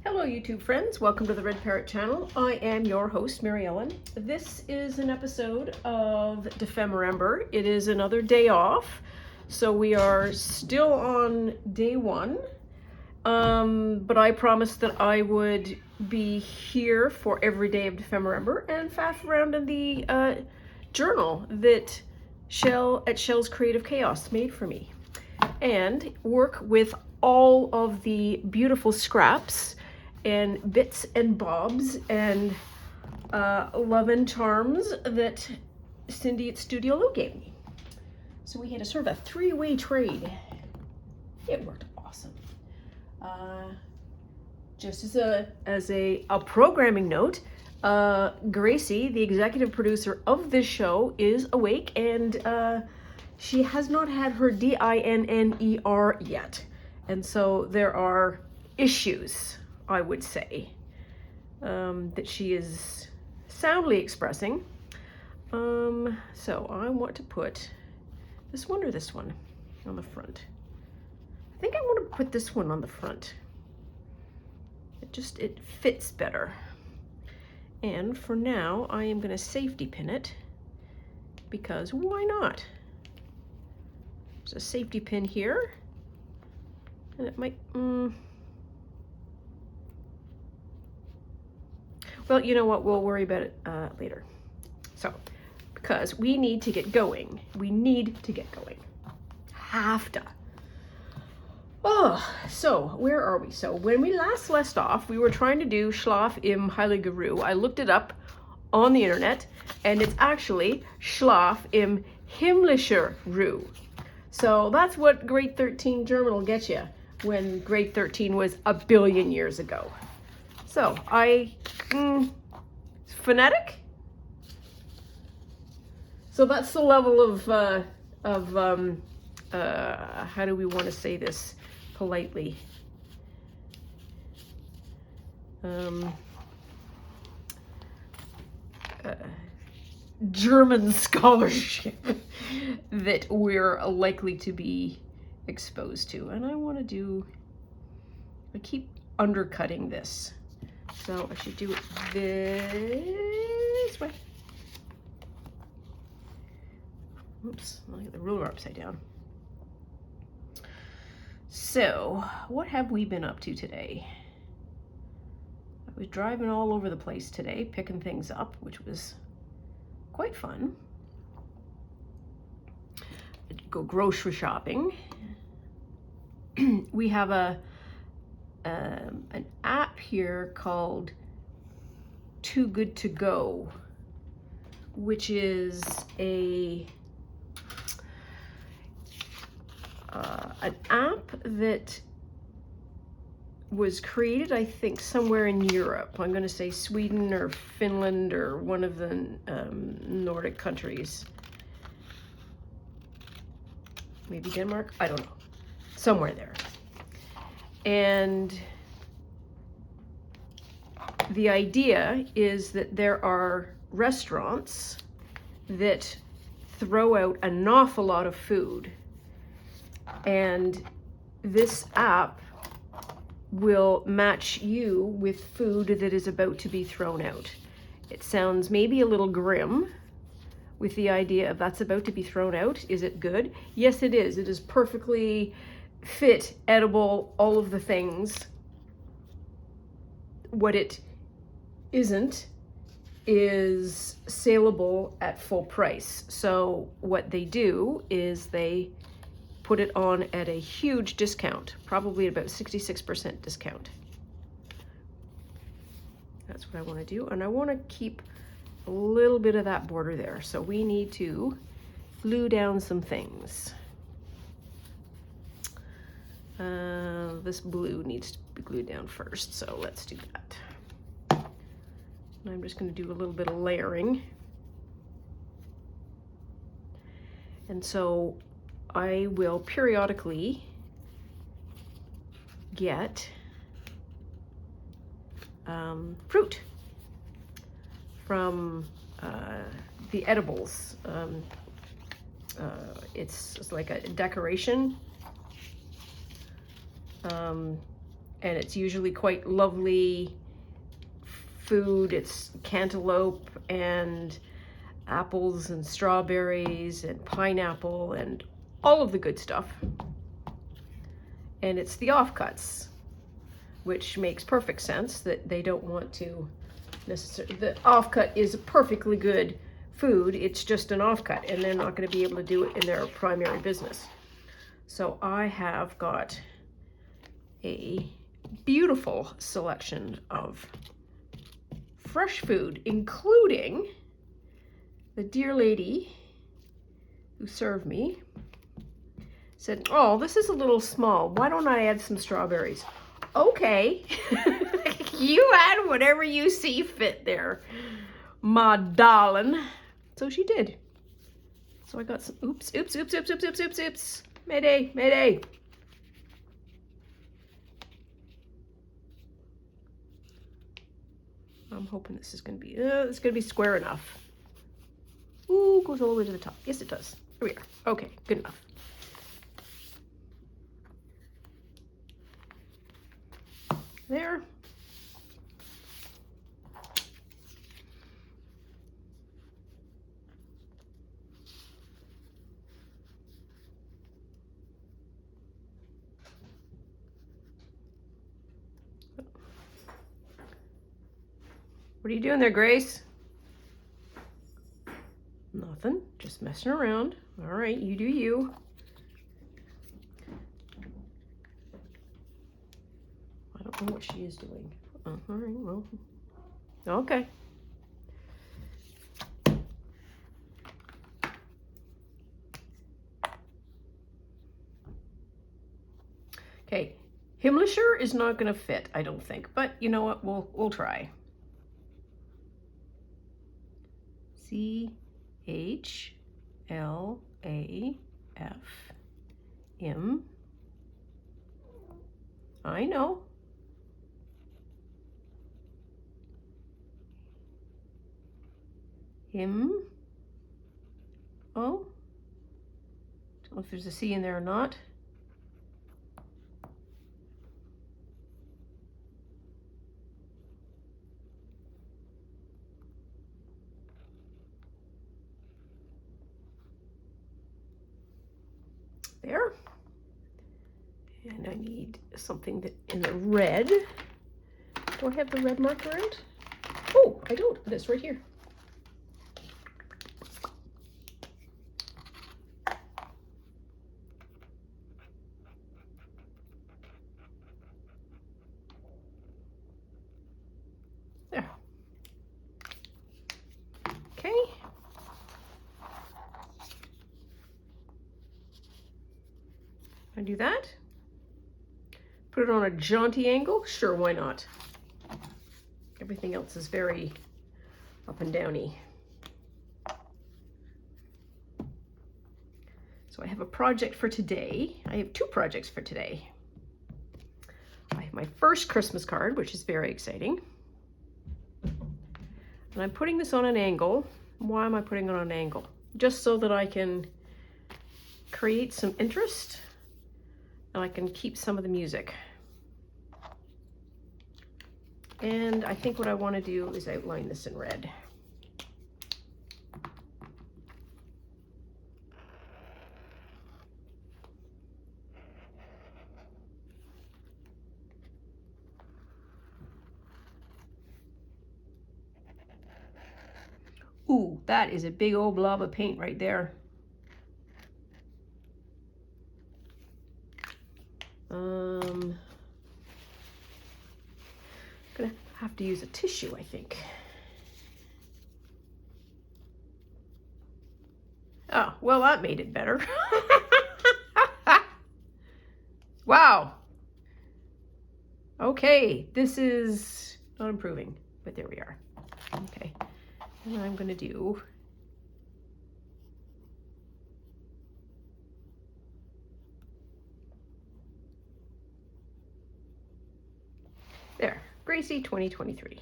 Hello YouTube friends, welcome to the Red Parrot channel. I am your host, Mary Ellen. This is an episode of Dephemerember. It is another day off, so we are still on day one. But I promised that I would be here for every day of Dephemerember and faff around in the journal that Shell's Creative Chaos made for me, and work with all of the beautiful scraps and bits and bobs and love and charms that Cindy at Studio Lou gave me. So we had a sort of a three-way trade. It worked awesome. Just as a programming note, Gracie, the executive producer of this show, is awake, and she has not had her DINNER yet. And so there are issues, I would say, that she is soundly expressing. So I want to put this one or this one on the front. I think I want to put this one on the front. It fits better. And for now, I am going to safety pin it, because why not? There's a safety pin here, and it might, well, you know what, we'll worry about it later. So, because we need to get going. We need to get going. Have to. Oh, so where are we? So when we last left off, we were trying to do Schlaf im Heilige Ruhe. I looked it up on the internet, and it's actually Schlaf im himmlischer Ruhe. So that's what grade 13 German will get you, when grade 13 was a billion years ago. So phonetic? So that's the level of how do we want to say this politely? German scholarship that we're likely to be exposed to. And I keep undercutting this. So I should do it this way. Oops, I'll get the ruler upside down. So, what have we been up to today? I was driving all over the place today, picking things up, which was quite fun. I'd go grocery shopping. We have an app here called Too Good To Go, which is an app that was created, I think, somewhere in Europe. I'm going to say Sweden or Finland or one of the Nordic countries. Maybe Denmark? I don't know. Somewhere there. And the idea is that there are restaurants that throw out an awful lot of food, and this app will match you with food that is about to be thrown out. It sounds maybe a little grim with the idea of that's about to be thrown out. Is it good? Yes, it is. It is perfectly fit, edible, all of the things. What it isn't is saleable at full price. So what they do is they put it on at a huge discount, probably about 66% discount. That's what I want to do, and I want to keep a little bit of that border there. So we need to glue down some things. This blue needs to be glued down first, so let's do that. And I'm just going to do a little bit of layering. And so I will periodically get fruit from the edibles. It's like a decoration and it's usually quite lovely food. It's cantaloupe and apples and strawberries and pineapple and all of the good stuff. And it's the offcuts, which makes perfect sense that they don't want to necessarily, the offcut is a perfectly good food, it's just an offcut, and they're not going to be able to do it in their primary business. So I have got a beautiful selection of fresh food, including the dear lady who served me said, "Oh, this is a little small. Why don't I add some strawberries?" Okay. You add whatever you see fit there, my darling. So she did. So I got some, oops. Mayday, mayday. I'm hoping this is going to be, it's going to be square enough. Ooh, goes all the way to the top. Yes, it does. Here we are. Okay, good enough. There. What are you doing there, Grace? Nothing, just messing around. All right, you do you. I don't know what she is doing. All right, well, okay. Okay, Himmlischer is not going to fit, I don't think, but you know what? We'll try. CHLAF-M. I know. Him. Oh. Don't know if there's a C in there or not. There. And I need something that in the red. Do I have the red marker out? Oh, I don't. That's right here. There. Okay. I do that. Put it on a jaunty angle? Sure, why not? Everything else is very up and downy. So I have a project for today. I have two projects for today. I have my first Christmas card, which is very exciting. And I'm putting this on an angle. Why am I putting it on an angle? Just so that I can create some interest and I can keep some of the music. And I think what I want to do is outline this in red. Ooh, that is a big old blob of paint right there. Gonna have to use a tissue, I think. Oh, well, that made it better. Wow. Okay, this is not improving, but there we are. Okay, and I'm gonna do there. Gracie 2023.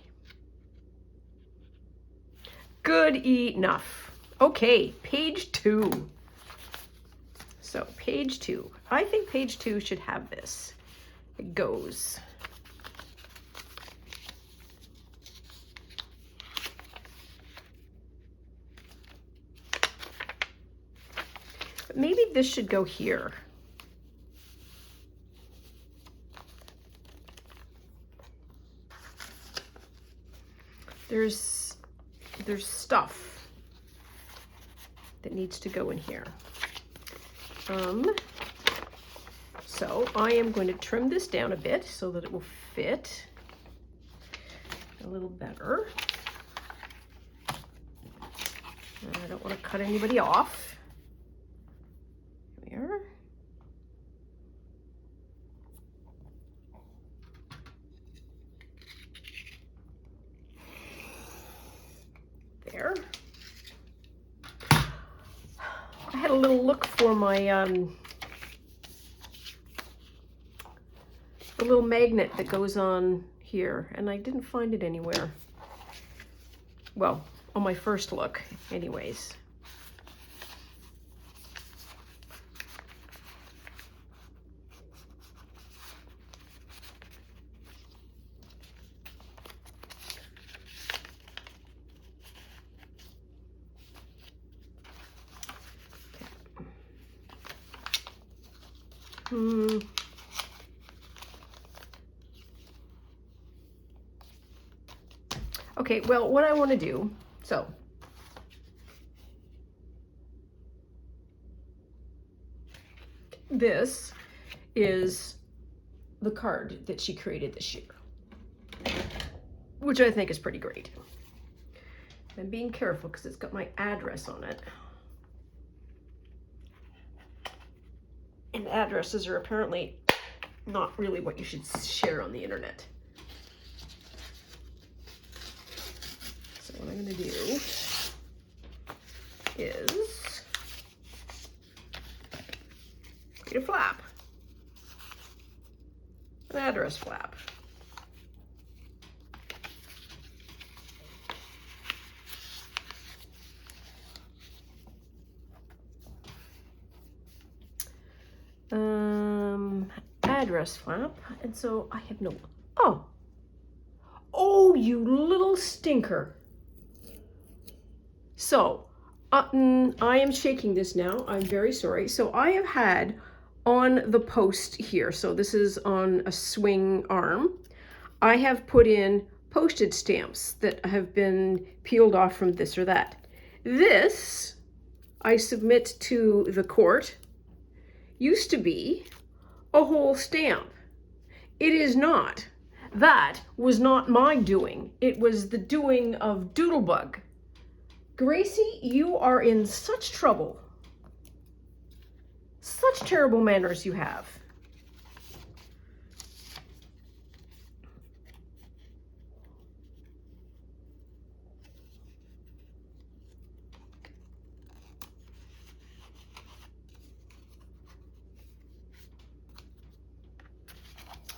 Good enough. Okay, page 2. So page 2. I think page 2 should have this. It goes But maybe this should go here. There's stuff that needs to go in here. So I am going to trim this down a bit so that it will fit a little better. I don't want to cut anybody off. Here we are. There. I had a little look for my the little magnet that goes on here, and I didn't find it anywhere. Well, on my first look, anyways. Okay, well, what I want to do, so this is the card that she created this year, which I think is pretty great. I'm being careful because it's got my address on it. And addresses are apparently not really what you should share on the internet. So what I'm going to do is create a flap, an address flap. Address flap, and so I have no, oh, you little stinker. So, I am shaking this now, I'm very sorry. So I have had on the post here, so this is on a swing arm, I have put in postage stamps that have been peeled off from this or that. This, I submit to the court, used to be a whole stamp. It is not. That was not my doing. It was the doing of Doodlebug. Gracie, you are in such trouble. Such terrible manners you have.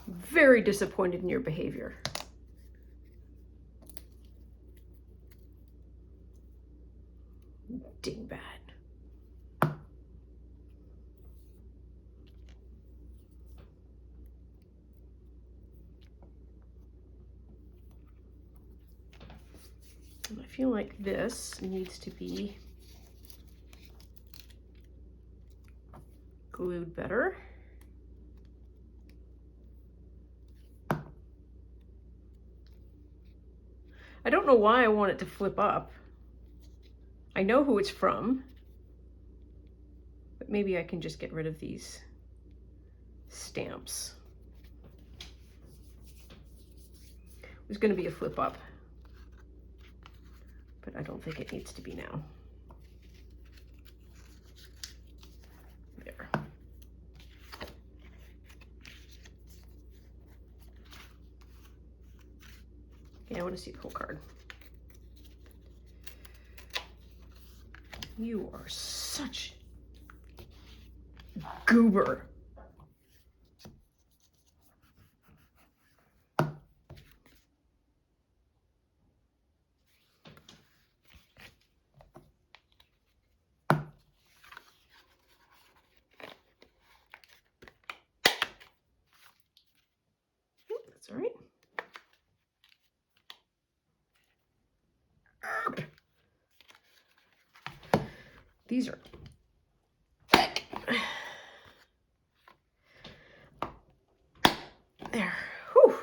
Very disappointed in your behavior. Dingbat. And I feel like this needs to be glued better. I don't know why I want it to flip up. I know who it's from, but maybe I can just get rid of these stamps. There's going to be a flip up, but I don't think it needs to be now. There. Okay, I want to see the whole card. You are such goober. That's all right. These are there. Whew.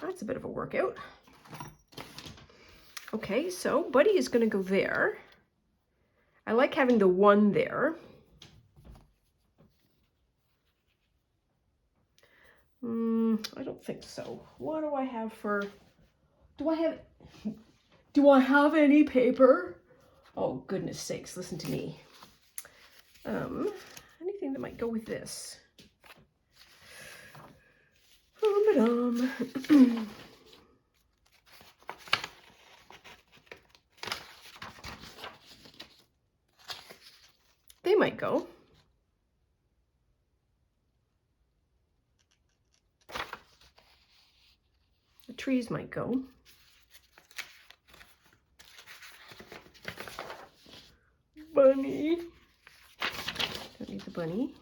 That's a bit of a workout. Okay, so Buddy is going to go there. I like having the one there. I don't think so. What do I have for... Do I have any paper? Oh, goodness sakes, listen to me. Anything that might go with this. They might go. The trees might go. Bunny. Don't need the bunny.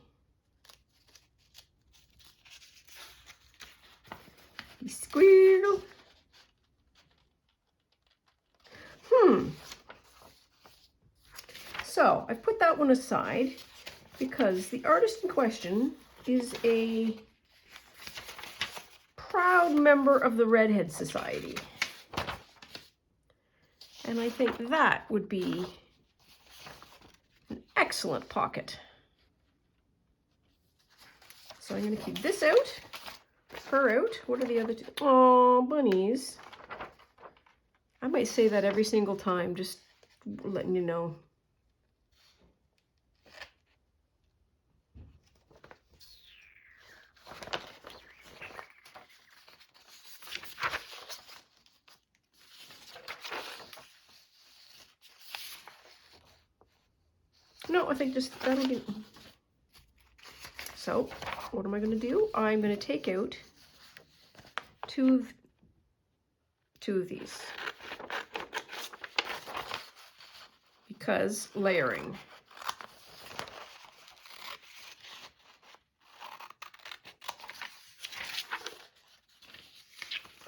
Squirrel. So I've put that one aside because the artist in question is a proud member of the Redhead Society. And I think that would be an excellent pocket. So I'm going to keep this out, her out. What are the other two? Oh, bunnies. I might say that every single time, just letting you know. No, I think just that'll be... So, what am I going to do? I'm going to take out two of these. Because layering.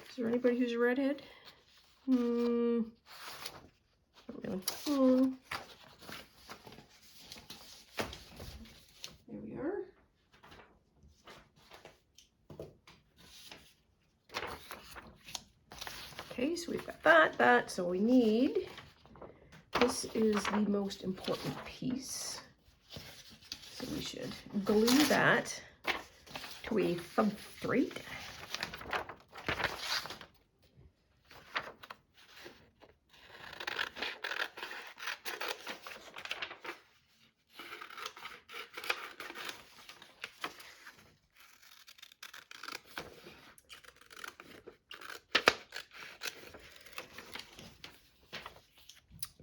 Is there anybody who's a redhead? Not really. There we are. Okay, so we've got that. So we need, this is the most important piece. So we should glue that to a substrate.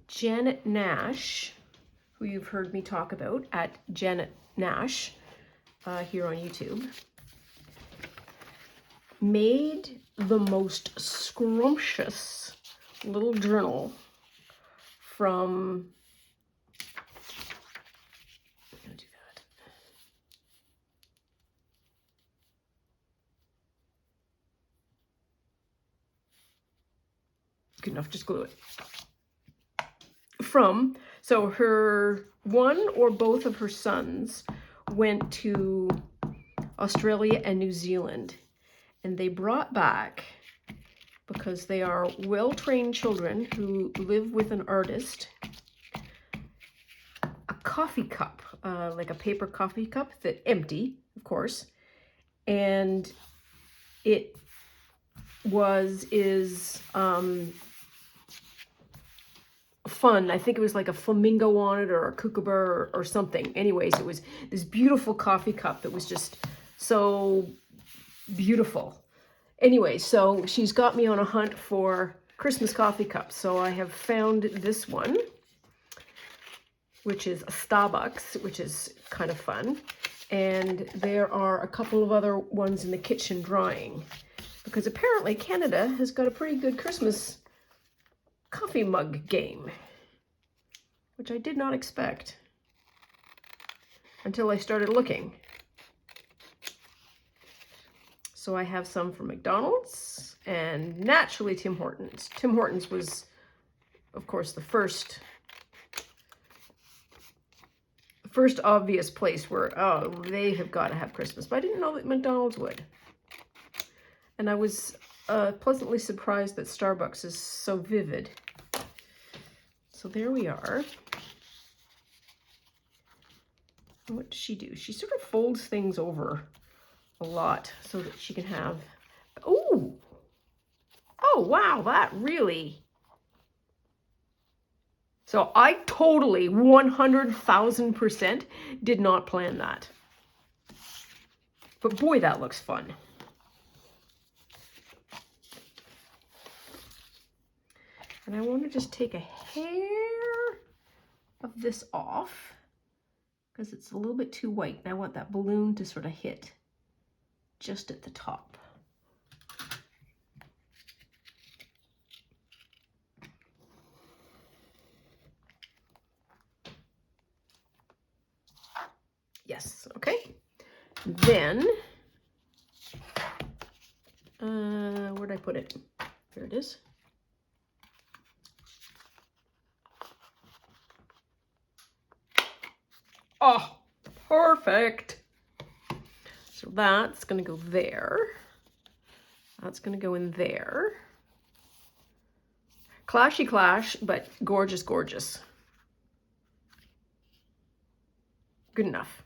Janet Nash, who you've heard me talk about at Janet Nash here on YouTube, made the most scrumptious little journal from, I'm gonna do that. Good enough, just glue it. So her one or both of her sons went to Australia and New Zealand, and they brought back, because they are well-trained children who live with an artist, a coffee cup, like a paper coffee cup that empty, of course, and it is fun. I think it was like a flamingo on it or a kookaburra or something. Anyways, it was this beautiful coffee cup that was just so beautiful. Anyway, so she's got me on a hunt for Christmas coffee cups. So I have found this one, which is a Starbucks, which is kind of fun. And there are a couple of other ones in the kitchen drying, because apparently Canada has got a pretty good Christmas coffee mug game, which I did not expect until I started looking. So I have some from McDonald's and naturally Tim Hortons. Tim Hortons was, of course, the first obvious place where, oh, they have got to have Christmas. But I didn't know that McDonald's would. And I was pleasantly surprised that Starbucks is so vivid. So there we are. What does she do? She sort of folds things over a lot so that she can have... Ooh! Oh, wow, that really... So I totally 100,000% did not plan that. But boy, that looks fun. And I want to just take a hair of this off because it's a little bit too white. And I want that balloon to sort of hit just at the top. Yes, okay. Then, where'd I put it? There it is. Oh, perfect. So that's going to go there. That's going to go in there. Clashy clash, but gorgeous, gorgeous. Good enough.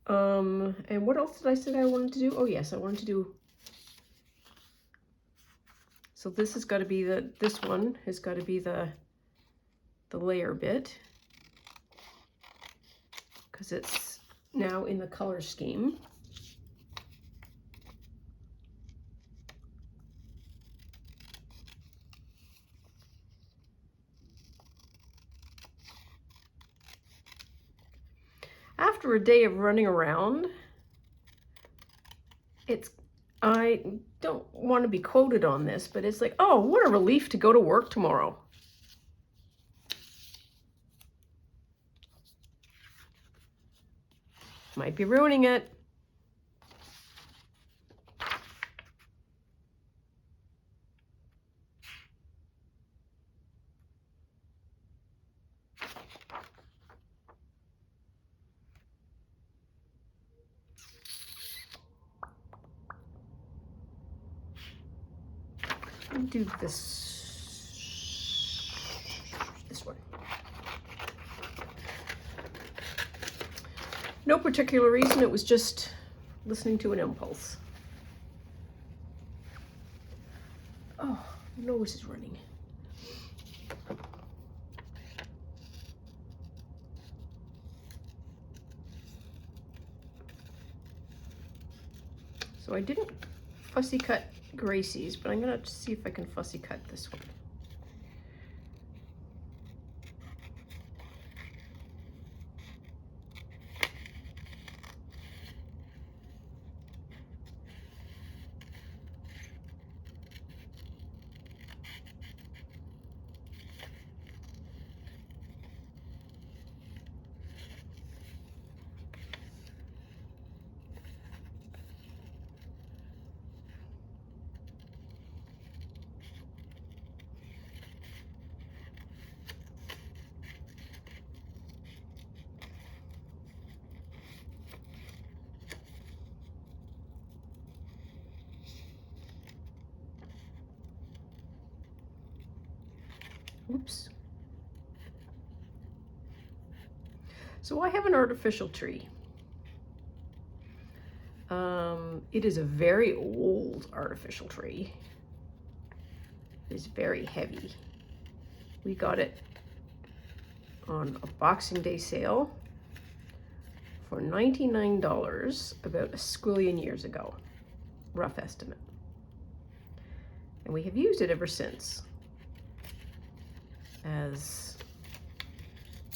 And what else did I say I wanted to do? Oh yes, I wanted to do... So this has got to be this one has got to be the layer bit, because it's now in the color scheme. After a day of running around, I don't want to be quoted on this, but it's like, oh, what a relief to go to work tomorrow. Might be ruining it. I'll do this one. No particular reason, it was just listening to an impulse. Oh, my nose is running. So I didn't fussy cut Gracie's, but I'm gonna see if I can fussy cut this one. Oops. So I have an artificial tree. It is a very old artificial tree. It's very heavy. We got it on a Boxing Day sale for $99 about a squillion years ago, rough estimate. And we have used it ever since. As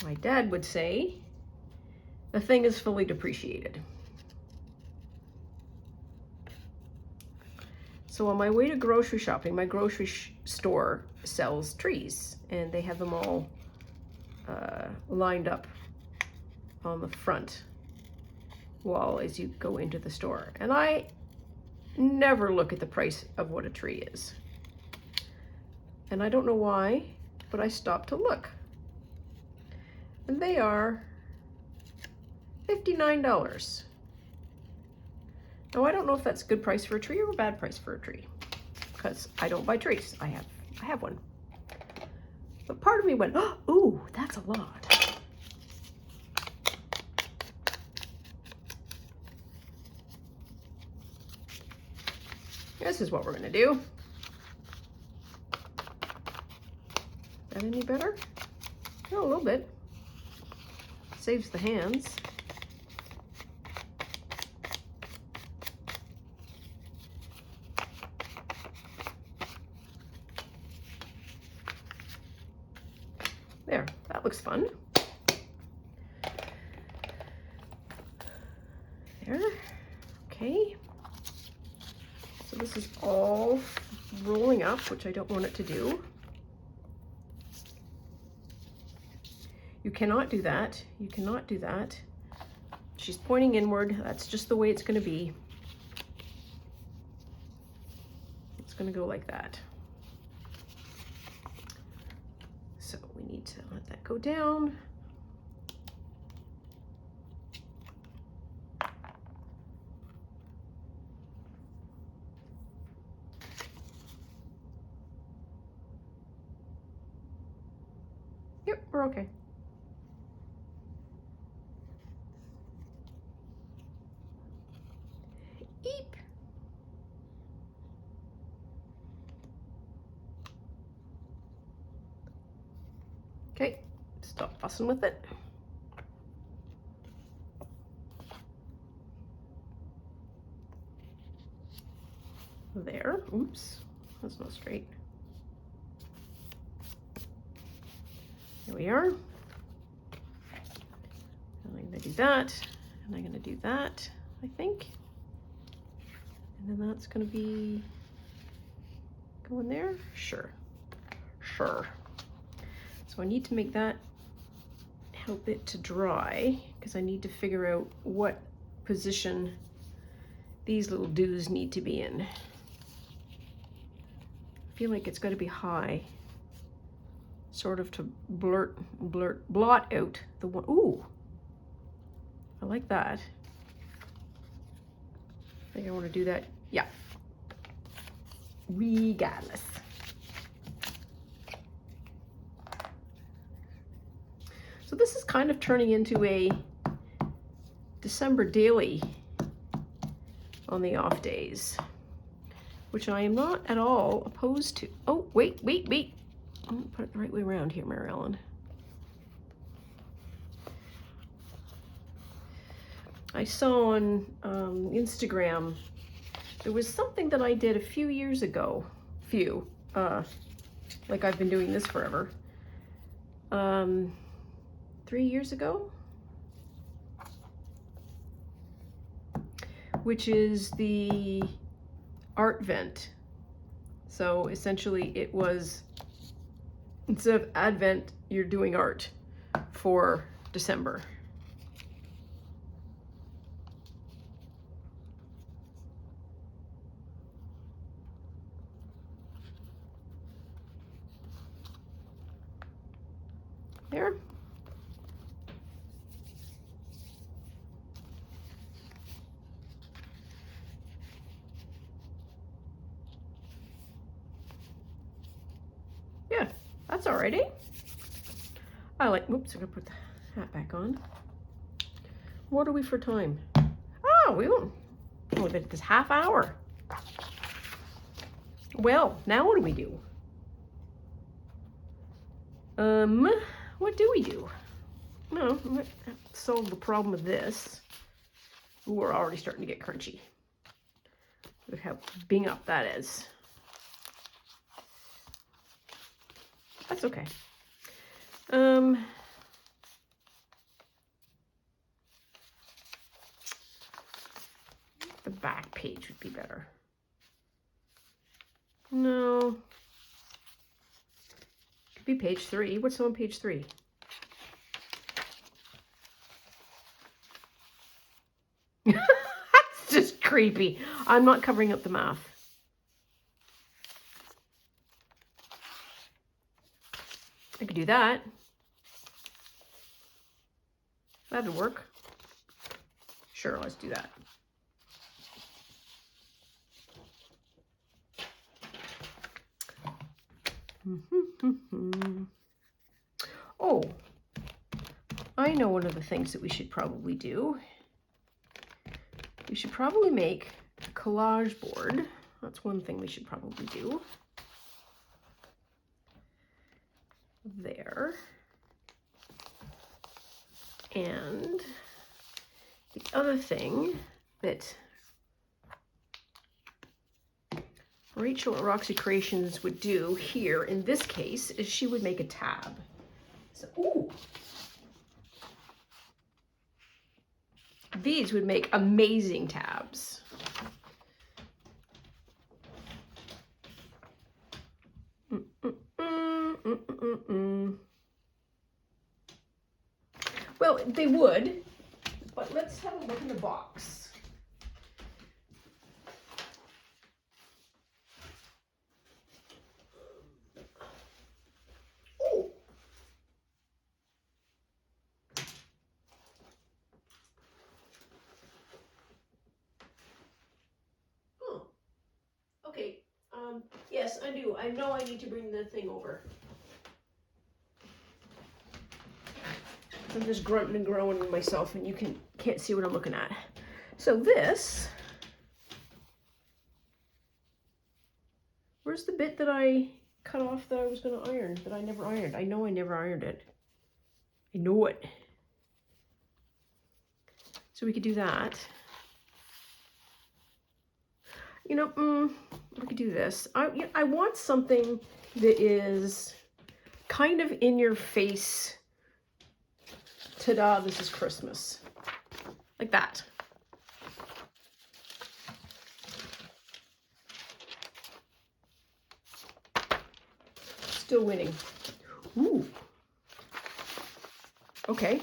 my dad would say, the thing is fully depreciated. So on my way to grocery shopping, my grocery store sells trees, and they have them all lined up on the front wall as you go into the store. And I never look at the price of what a tree is. And I don't know why, but I stopped to look. And they are $59. Oh, I don't know if that's a good price for a tree or a bad price for a tree, because I don't buy trees. I have one. But part of me went, oh, ooh, that's a lot. This is what we're gonna do. Is that any better? Oh, a little bit. Saves the hands. There, that looks fun. There, okay. So this is all rolling up, which I don't want it to do. You cannot do that. You cannot do that. She's pointing inward. That's just the way it's going to be. It's going to go like that. So we need to let that go down. Yep, we're okay. Eep. Okay, stop fussing with it. There, oops, that's not straight. There we are. And I'm gonna do that, and I'm gonna do that, I think. And then that's gonna be going there, sure, sure. So I need to make that help it to dry, because I need to figure out what position these little doos need to be in. I feel like it's got to be high, sort of to blot out the one. Ooh, I like that. I think I want to do that. Yeah, regardless. So this is kind of turning into a December daily on the off days, which I am not at all opposed to. Oh, wait. I'm gonna put it the right way around here, Mary Ellen. I saw on Instagram, there was something that I did a few years ago, like I've been doing this forever. 3 years ago, which is the art vent. So essentially it was, instead of Advent, you're doing art for December. There. Yeah, that's alrighty. I like, whoops, I'm gonna put the hat back on. What are we for time? Oh, we won't. Oh, this half hour. Well, now what do we do? What do we do? No, let's solve the problem with this. Ooh, we're already starting to get crunchy. Look how bing up that is. That's okay. The back page would be better. No. Could be page 3. What's on page 3? That's just creepy. I'm not covering up the math. I could do that. That'd work. Sure, let's do that. Oh, I know one of the things that we should probably do. We should probably make a collage board. That's one thing we should probably do. There. And the other thing that Rachel at Roxy Creations would do here in this case is she would make a tab. So, ooh. These would make amazing tabs. Well, they would, but let's have a look in the box. Oh. Oh. Okay. Yes, I do. I know I need to bring the thing over. I'm just grunting and groaning myself, and you can't see what I'm looking at. So this, where's the bit that I cut off that I was going to iron, that I never ironed? I know I never ironed it. I know it. So we could do that. You know, we could do this. I want something that is kind of in your face. Ta-da, this is Christmas. Like that. Still winning. Ooh. Okay.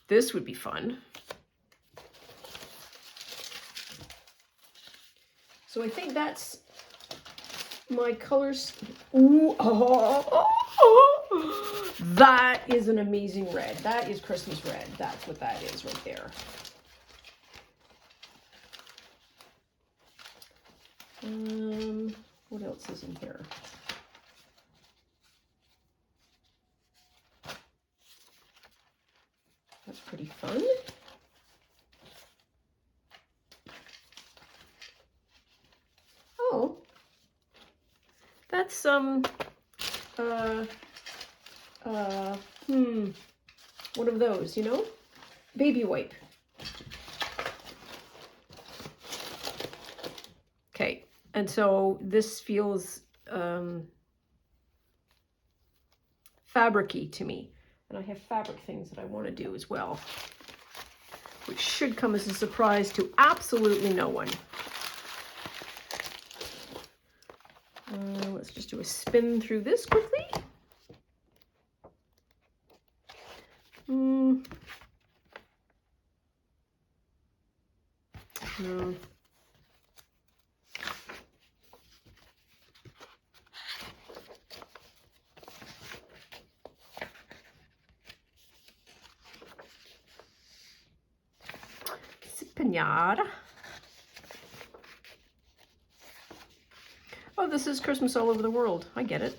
This would be fun. So I think that's my colors. Ooh, that is an amazing red. That is Christmas red. That's what that is right there. What else is in here? That's pretty fun. Oh, that's one of those, you know, baby wipe. Okay, and so this feels fabric-y to me, and I have fabric things that I want to do as well, which should come as a surprise to absolutely no one. Let's just do a spin through this quickly. No. Pinata. Oh, this is Christmas all over the world. I get it.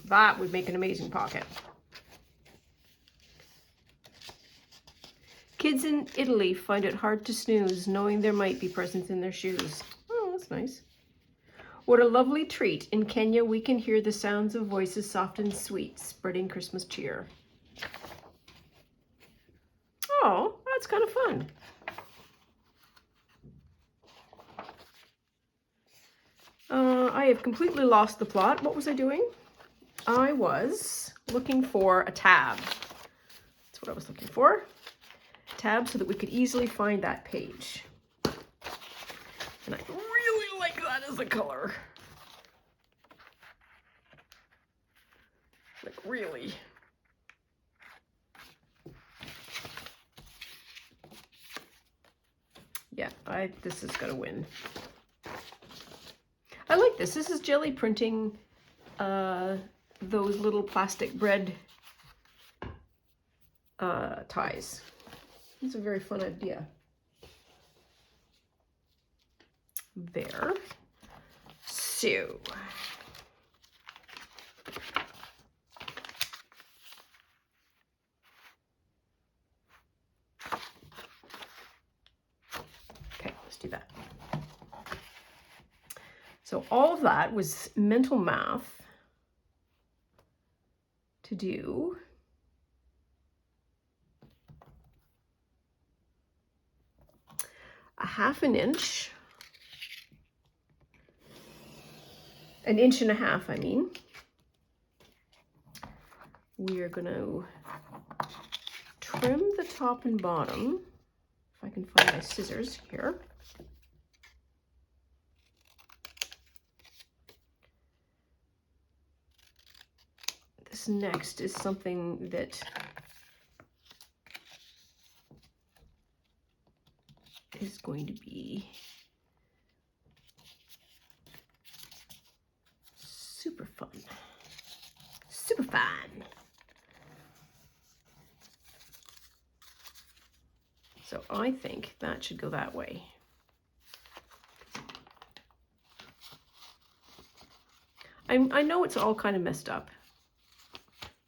That would make an amazing pocket. Kids in Italy find it hard to snooze, knowing there might be presents in their shoes. Oh, that's nice. What a lovely treat. In Kenya, we can hear the sounds of voices soft and sweet, spreading Christmas cheer. Oh, that's kind of fun. I have completely lost the plot. What was I doing? I was looking for a tab. That's what I was looking for. A tab so that we could easily find that page. And I really like that as a color. Like, really. Yeah, this is gonna win. I like this. This is jelly printing those little plastic bread ties. It's a very fun idea. There. So okay, let's do that. So all of that was mental math to do. A half an inch. An inch and a half, I mean. We are going to trim the top and bottom, if I can find my scissors here. This next is something that is going to be super fun. Super fun. So I think that should go that way. I know it's all kind of messed up,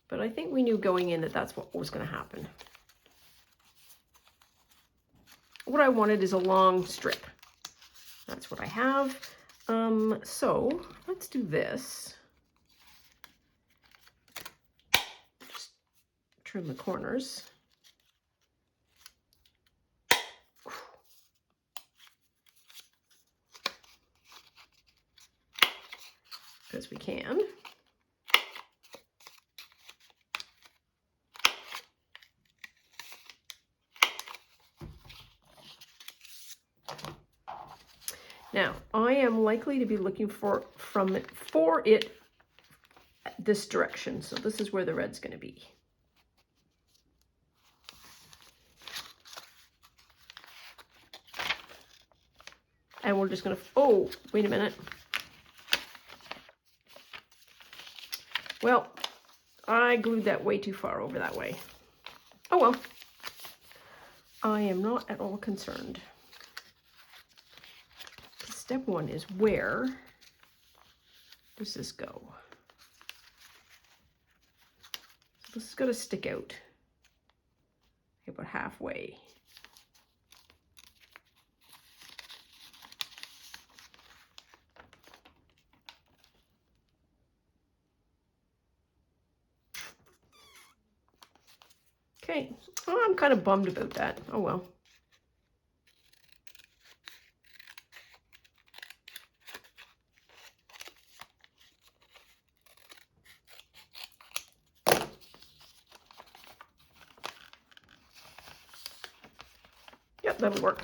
but I think we knew going in that that's what was going to happen. What I wanted is a long strip. That's what I have. So let's do this. Just trim the corners. Because we can. Now, I am likely to be looking for it this direction. So this is where the red's going to be. And we're just going to, oh, wait a minute. Well, I glued that way too far over that way. Oh well. I am not at all concerned. Step one is, where does this go? So this is going to stick out about halfway. Okay, oh, I'm kind of bummed about that. Oh well. Yep, that'll work.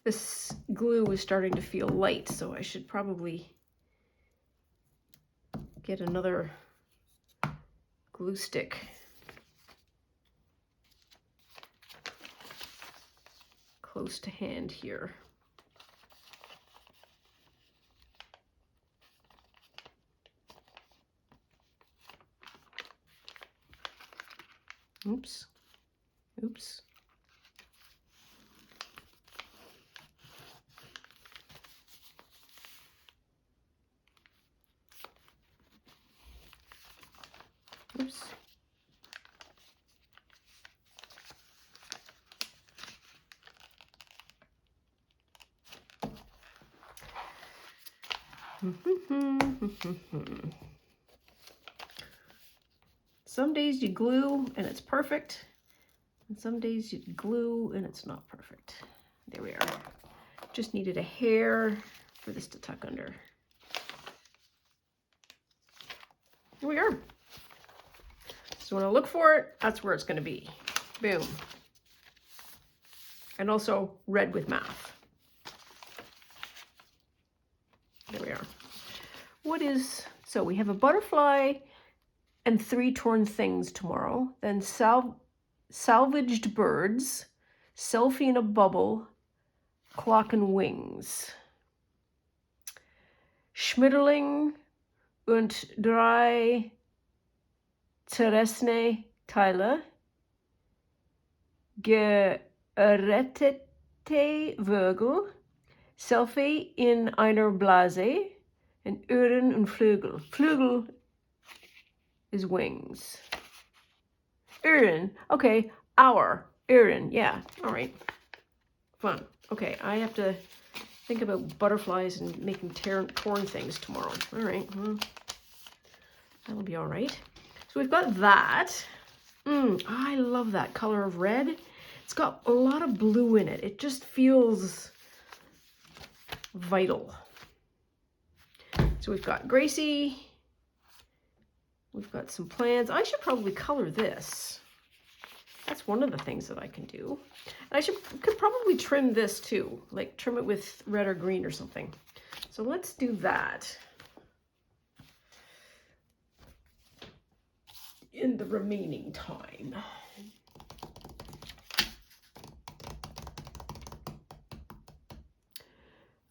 This glue is starting to feel light, so I should probably get another glue stick. Close to hand here. Oops. Oops. Oops. Some days you glue and it's perfect, and some days you glue and it's not perfect. There we are. Just needed a hair for this to tuck under. Here we are. So when I look for it, that's where it's going to be. Boom. And also red with math. There we are. So we have a butterfly and 3 torn things tomorrow. Then Salvaged Birds, Selfie in a Bubble, Clock and Wings. Schmetterling und drei zerrissene Teile. Gerettete Vögel, Selfie in einer Blase, and Ohren und Flügel. Flügel is wings. Ohren, okay, Ohren, yeah, all right. Fun. Okay, I have to think about butterflies and making torn things tomorrow. All right, well, that'll be all right. So we've got that. I love that color of red. It's got a lot of blue in it. It just feels vital. So we've got Gracie. We've got some plans. I should probably color this. That's one of the things that I can do. And I could probably trim this too, like trim it with red or green or something. So let's do that in the remaining time.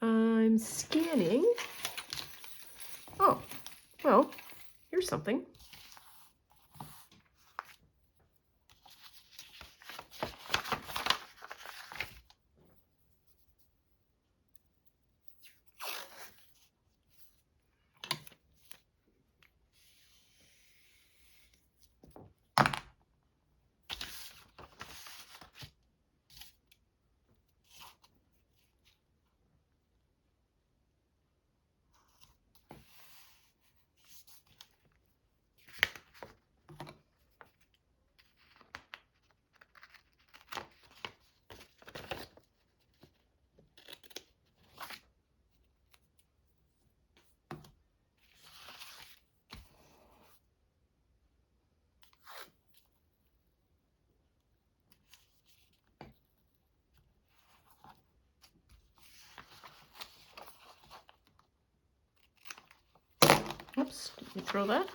I'm scanning. Oh, well, here's something. Oops, did you throw that?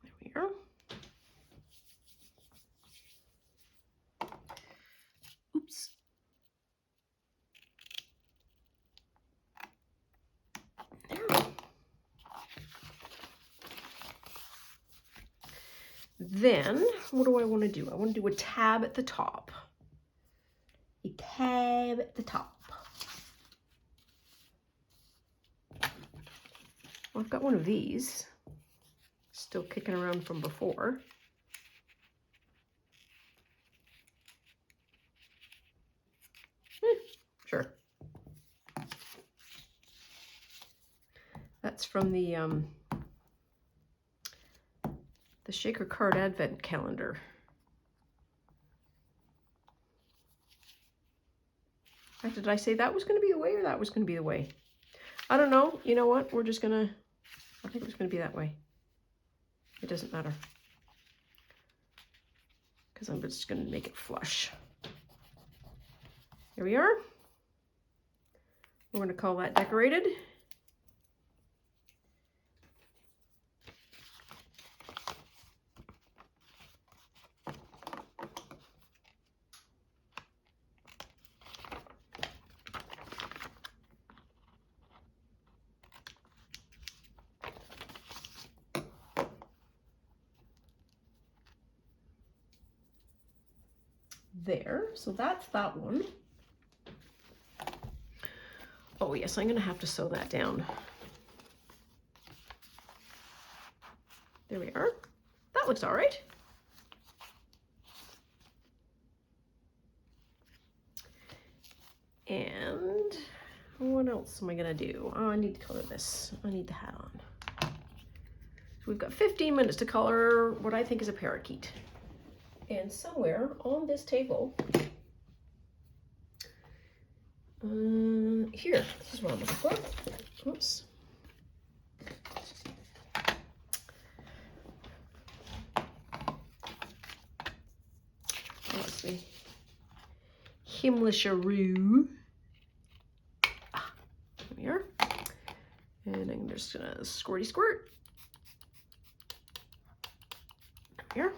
There we are. Oops. There. Then, what do I want to do? I want to do a tab at the top. A tab at the top. Well, I've got one of these still kicking around from before. Sure. That's from the Shaker Card Advent Calendar. Did I say that was going to be the way or that was going to be the way? I don't know. You know what? We're just going to, I think it's going to be that way. It doesn't matter. Because I'm just going to make it flush. Here we are. We're going to call that decorated. There, so that's that one. Oh yes, I'm gonna have to sew that down. There we are. That looks all right. And what else am I gonna do? Oh, I need to color this. I need the hat on. So we've got 15 minutes to color what I think is a parakeet. And somewhere on this table, here, this is what I'm looking for. Oops. Kimlisharoo. Here. And I'm just gonna squirty squirt. Here.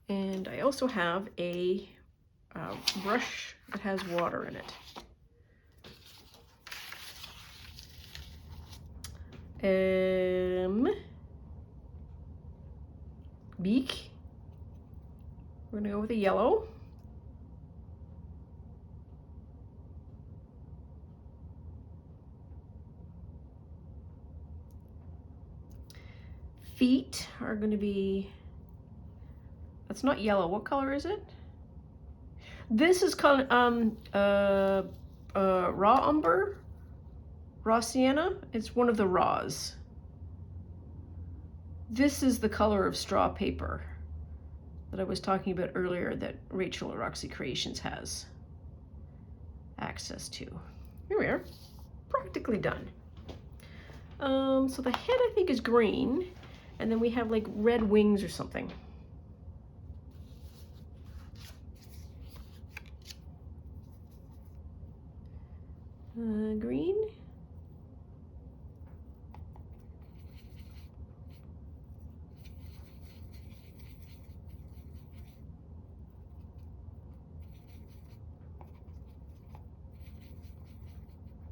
And I also have a brush that has water in it. Beak. We're gonna go with a yellow. Feet are gonna be, that's not yellow. What color is it? This is called raw umber, raw sienna. It's one of the raws. This is the color of straw paper that I was talking about earlier that Rachel at Roxy Creations has access to. Here we are, practically done. So the head I think is green, and then we have like red wings or something. Green.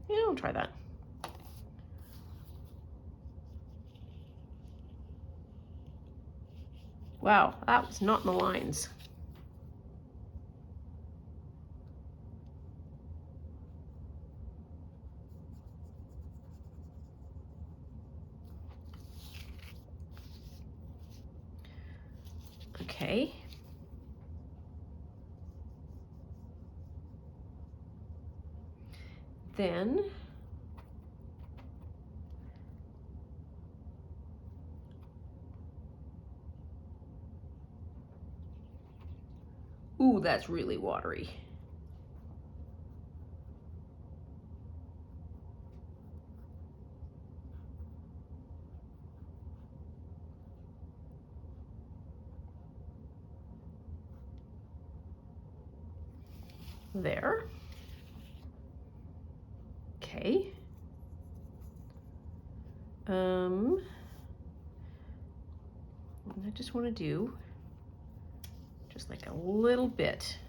Yeah, I'll try that. Wow, that was not in the lines. Okay. Then ooh, that's really watery. There. Okay. I just want to do just like a little bit,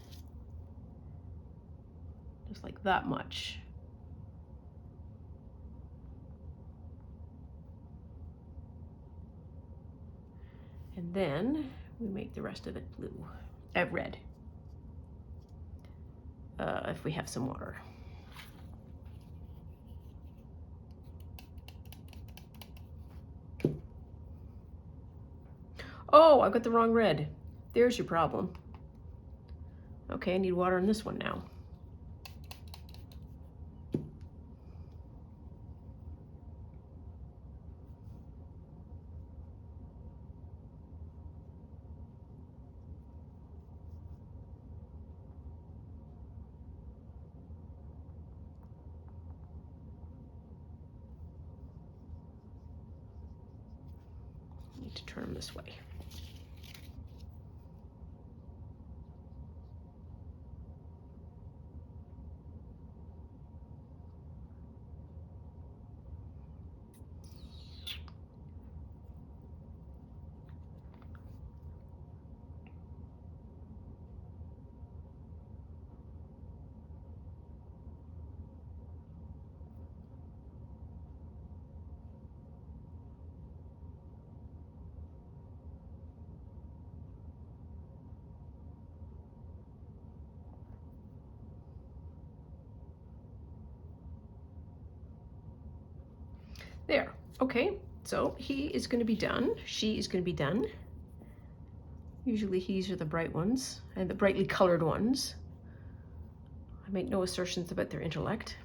just like that much. And then we make the rest of it blue, red, if we have some water. Oh, I've got the wrong red. There's your problem. Okay, I need water in this one now. I need to turn them this way. There, okay, so he is going to be done. She is going to be done. Usually these are the bright ones and the brightly colored ones. I make no assertions about their intellect.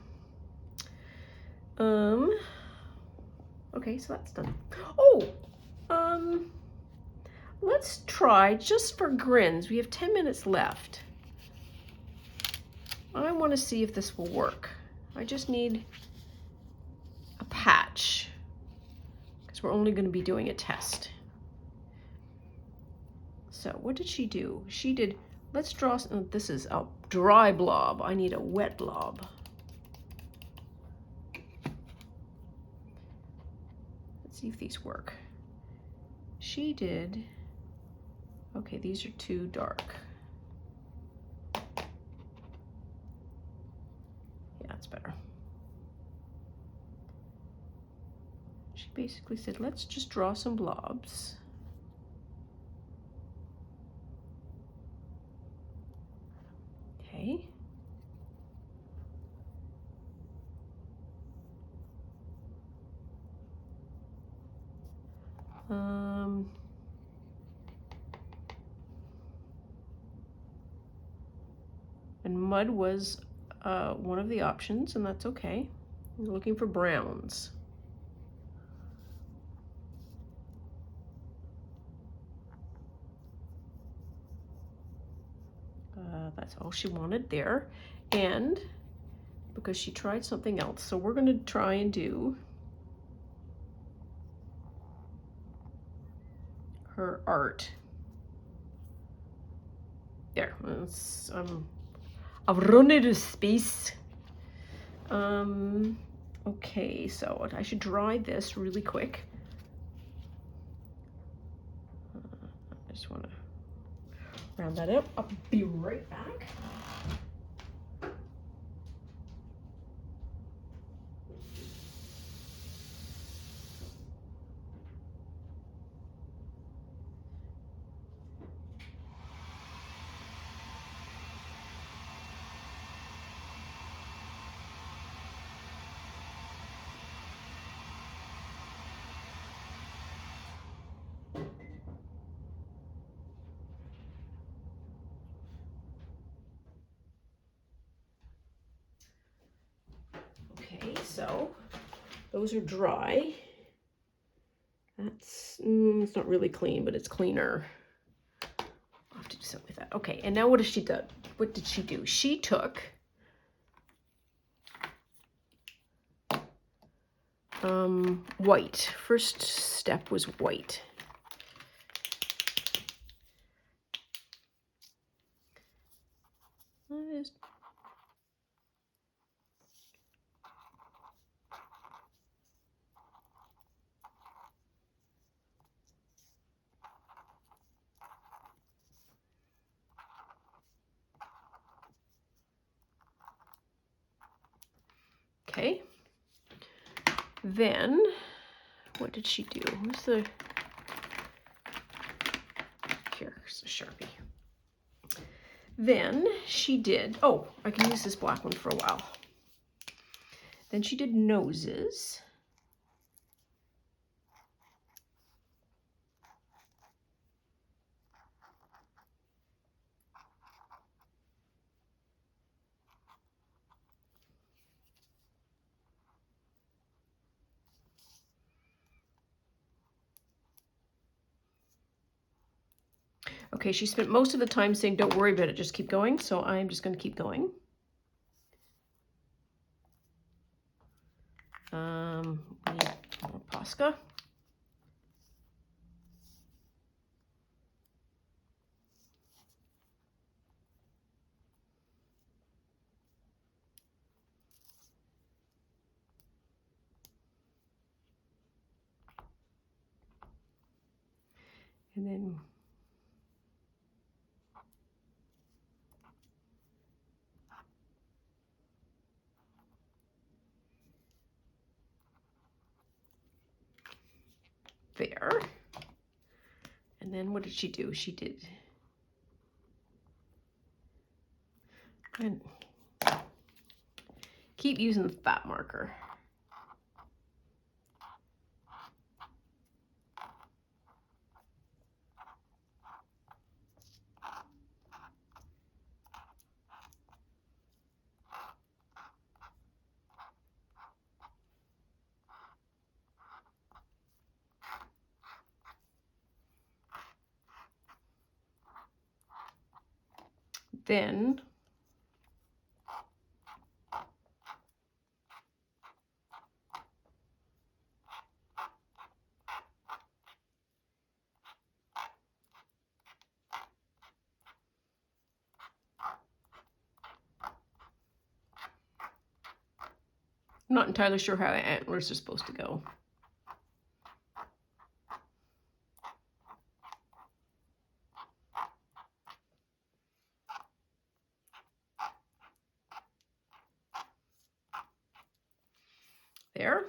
Okay, so that's done. Oh, let's try, just for grins, we have 10 minutes left. I want to see if this will work. I just need a patch, because we're only going to be doing a test. So what did she do? She did let's draw, this is a dry blob. I need a wet blob. Let's see if these work. She did, okay, these are too dark. Yeah, that's better. She basically said, let's just draw some blobs. Okay. And mud was one of the options, and that's okay. I'm looking for browns. That's all she wanted there. And because she tried something else, so we're going to try and do her art. There, I've run out of space. Okay, so I should dry this really quick. I just want to round that up. I'll be right back. Okay, so those are dry. That's, it's not really clean, but it's cleaner. I'll have to do something with that. Okay, and now what has she done? What did she do? She took white. First step was white. Okay. Then, what did she do? Where's the, here's the Sharpie. Then she did, oh, I can use this black one for a while. Then she did noses. Okay, she spent most of the time saying, don't worry about it, just keep going. So I'm just going to keep going. We need more Posca. And then there. And then what did she do? She did, and keep using the fat marker. Then I'm not entirely sure how antlers are supposed to go. There.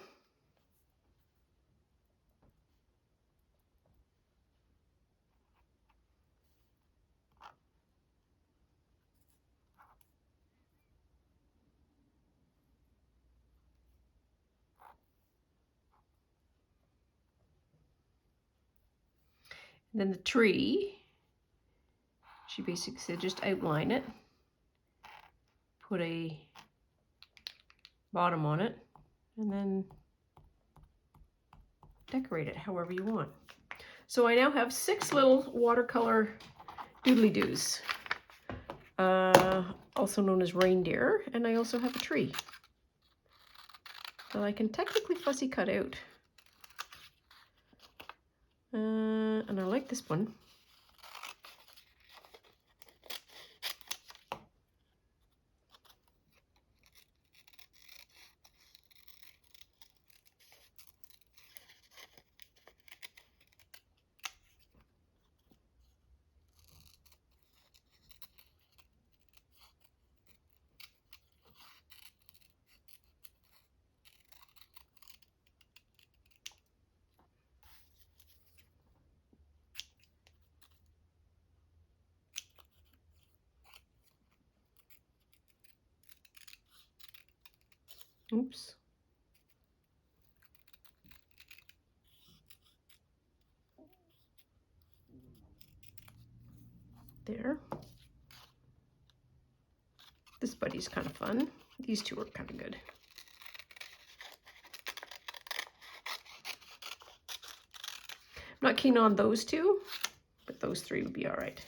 And then the tree, she basically said just outline it, put a bottom on it, and then decorate it however you want. So I now have 6 little watercolor doodly-doos, also known as reindeer, and I also have a tree that I can technically fussy cut out. And I like this one. Oops. There. This buddy's kind of fun. These two are kind of good. I'm not keen on those two, but those 3 would be all right.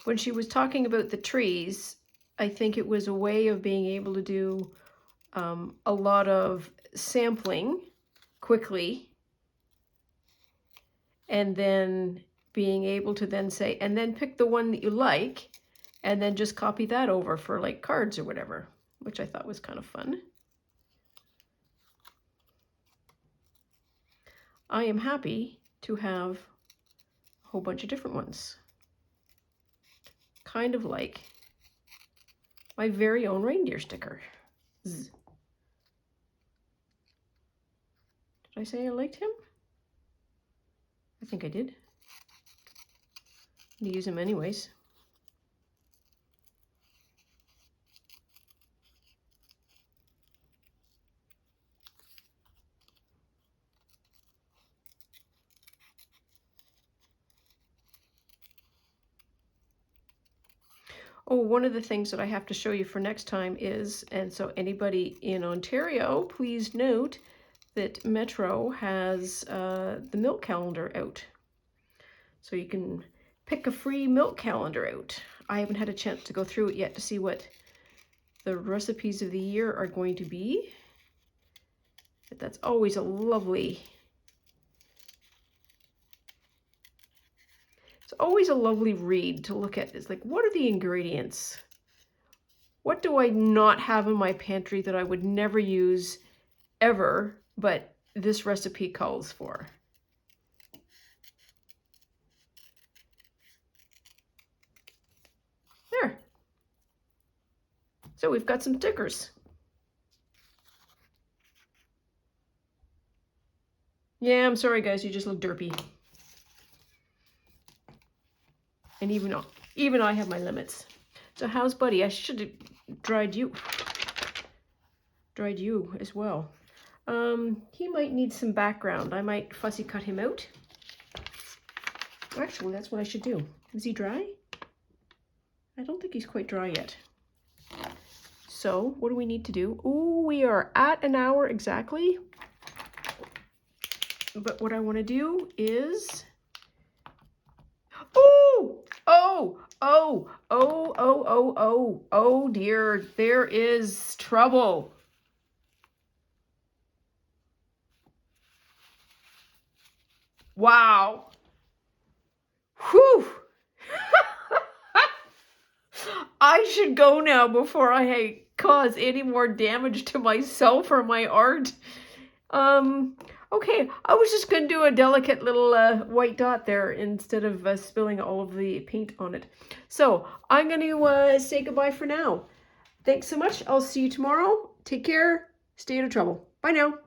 When she was talking about the trees, I think it was a way of being able to do a lot of sampling quickly, and then being able to then say, and then pick the one that you like, and then just copy that over for like cards or whatever, which I thought was kind of fun. I am happy to have a whole bunch of different ones. Kind of like my very own reindeer sticker. Zzz. Did I say I liked him? I think I did. I'm gonna use him anyways. Oh, one of the things that I have to show you for next time is, and so anybody in Ontario, please note that Metro has the milk calendar out. So you can pick a free milk calendar out. I haven't had a chance to go through it yet to see what the recipes of the year are going to be. But that's always a lovely... It's always a lovely read to look at. It's like, what are the ingredients? What do I not have in my pantry that I would never use ever, but this recipe calls for? There. So we've got some stickers. Yeah, I'm sorry guys, you just look derpy. And even I have my limits. So how's Buddy? I should have dried you as well. He might need some background. I might fussy cut him out. Actually, that's what I should do. Is he dry? I don't think he's quite dry yet. So what do we need to do? Oh, we are at an hour exactly. But what I want to do is... Oh dear, there is trouble. Wow. Whew. I should go now before I cause any more damage to myself or my art. Okay, I was just going to do a delicate little white dot there instead of spilling all of the paint on it. So I'm going to say goodbye for now. Thanks so much. I'll see you tomorrow. Take care. Stay out of trouble. Bye now.